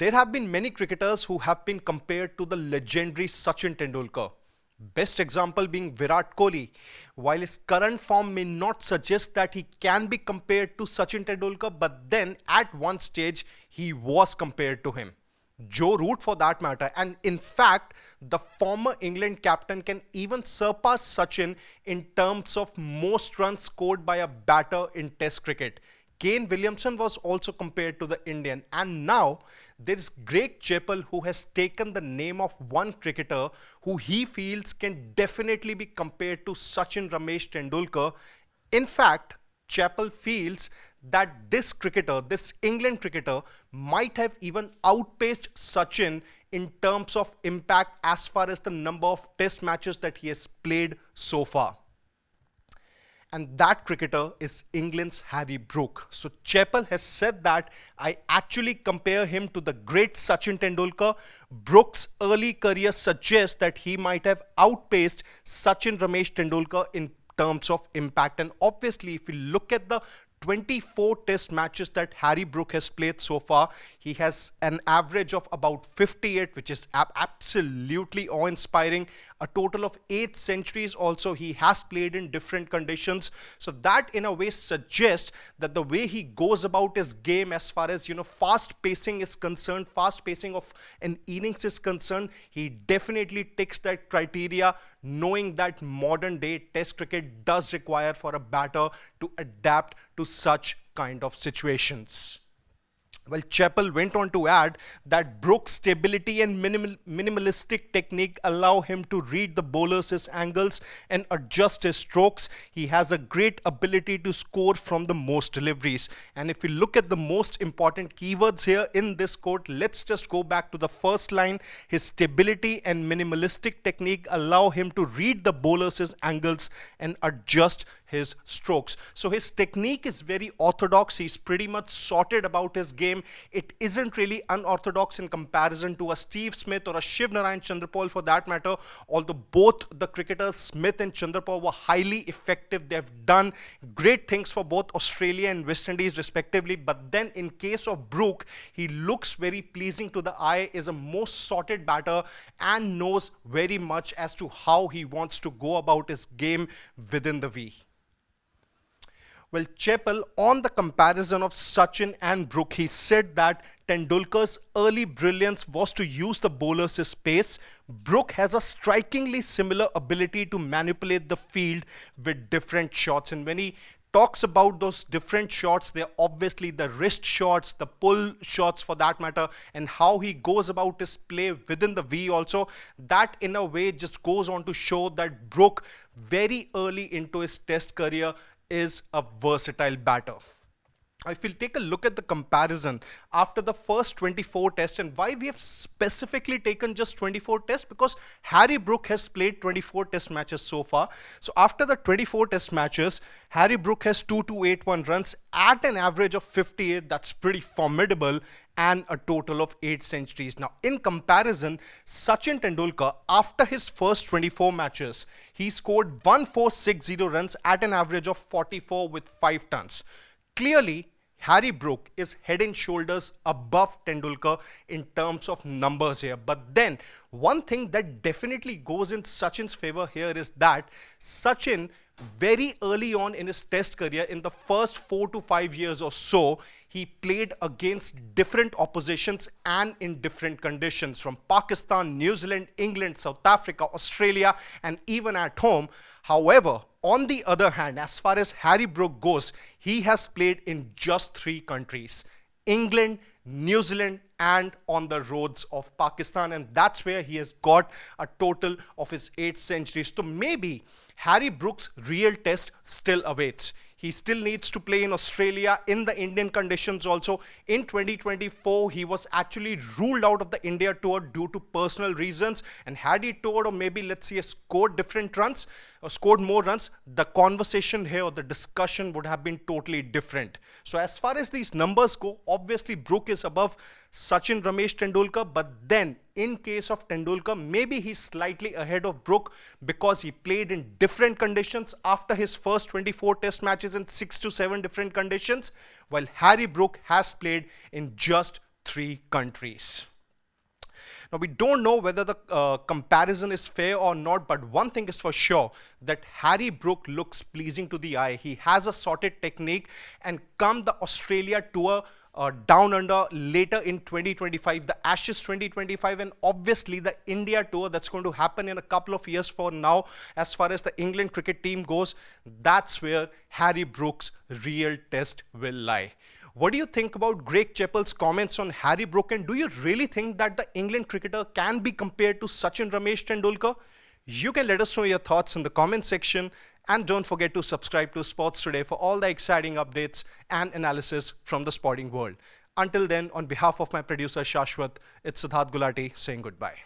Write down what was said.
There have been many cricketers who have been compared to the legendary Sachin Tendulkar. Best example being Virat Kohli. While his current form may not suggest that he can be compared to Sachin Tendulkar, but then at one stage he was compared to him. Joe Root for that matter, and in fact the former England captain can even surpass Sachin in terms of most runs scored by a batter in Test cricket. Kane Williamson was also compared to the Indian, and now there is Greg Chappell who has taken the name of one cricketer who he feels can definitely be compared to Sachin Ramesh Tendulkar. In fact, Chappell feels that this cricketer, this England cricketer, might have even outpaced Sachin in terms of impact as far as the number of test matches that he has played so far. And that cricketer is England's Harry Brook. So Chappell has said that I actually compare him to the great Sachin Tendulkar. Brook's early career suggests that he might have outpaced Sachin Ramesh Tendulkar in terms of impact. And obviously, if you look at the 24 test matches that Harry Brook has played so far, he has an average of about 58, which is absolutely awe-inspiring. A total of 8 centuries also he has played in different conditions. So that in a way suggests that the way he goes about his game as far as, fast pacing is concerned, fast pacing of an innings is concerned, he definitely ticks that criteria, knowing that modern day test cricket does require for a batter to adapt to such kind of situations. Well, Chappell went on to add that Brook's stability and minimalistic technique allow him to read the bowlers' angles and adjust his strokes. He has a great ability to score from the most deliveries. And if we look at the most important keywords here in this quote, let's just go back to the first line. His stability and minimalistic technique allow him to read the bowlers' angles and adjust his strokes. So his technique is very orthodox. He's pretty much sorted about his game. It isn't really unorthodox in comparison to a Steve Smith or a Shiv Narayan Chanderpaul for that matter, although both the cricketers Smith and Chanderpaul were highly effective. They've done great things for both Australia and West Indies respectively, but then in case of Brook, he looks very pleasing to the eye, is a most sorted batter and knows very much as to how he wants to go about his game within the V. Well, Chappell, on the comparison of Sachin and Brook, he said that Tendulkar's early brilliance was to use the bowler's space. Brook has a strikingly similar ability to manipulate the field with different shots. And when he talks about those different shots, they're obviously the wrist shots, the pull shots for that matter, and how he goes about his play within the V also. That in a way just goes on to show that Brook, very early into his test career, is a versatile batter. If we'll take a look at the comparison after the first 24 tests, and why we have specifically taken just 24 tests, because Harry Brook has played 24 test matches so far. So after the 24 test matches, Harry Brook has 2281 runs at an average of 58. That's pretty formidable, and a total of 8 centuries. Now in comparison, Sachin Tendulkar, after his first 24 matches, he scored 1460 runs at an average of 44 with 5 tons. Clearly, Harry Brook is head and shoulders above Tendulkar in terms of numbers here. But then, one thing that definitely goes in Sachin's favor here is that Sachin, very early on in his test career, in the first 4 to 5 years or so, he played against different oppositions and in different conditions, from Pakistan, New Zealand, England, South Africa, Australia, and even at home. However, on the other hand, as far as Harry Brook goes, he has played in just 3 countries: England, New Zealand, and on the roads of Pakistan, and that's where he has got a total of his 8 centuries. So maybe Harry Brook's real test still awaits. He still needs to play in Australia, in the Indian conditions also. In 2024, he was actually ruled out of the India tour due to personal reasons. And had he toured, or maybe let's say scored different runs, or scored more runs, the conversation here or the discussion would have been totally different. So as far as these numbers go, obviously Brook is above Sachin Ramesh Tendulkar, but then in case of Tendulkar, maybe he's slightly ahead of Brook because he played in different conditions after his first 24 test matches in 6 to 7 different conditions, while Harry Brook has played in just three countries. Now, we don't know whether the comparison is fair or not, but one thing is for sure, that Harry Brook looks pleasing to the eye. He has a sorted technique, and come the Australia tour down under later in 2025, the Ashes 2025, and obviously the India tour that's going to happen in a couple of years for now, as far as the England cricket team goes, that's where Harry Brook's real test will lie. What do you think about Greg Chappell's comments on Harry Brook, and do you really think that the England cricketer can be compared to Sachin Ramesh Tendulkar? You can let us know your thoughts in the comment section, and don't forget to subscribe to Sports Today for all the exciting updates and analysis from the sporting world. Until then, on behalf of my producer Shashwat, it's Siddharth Gulati saying goodbye.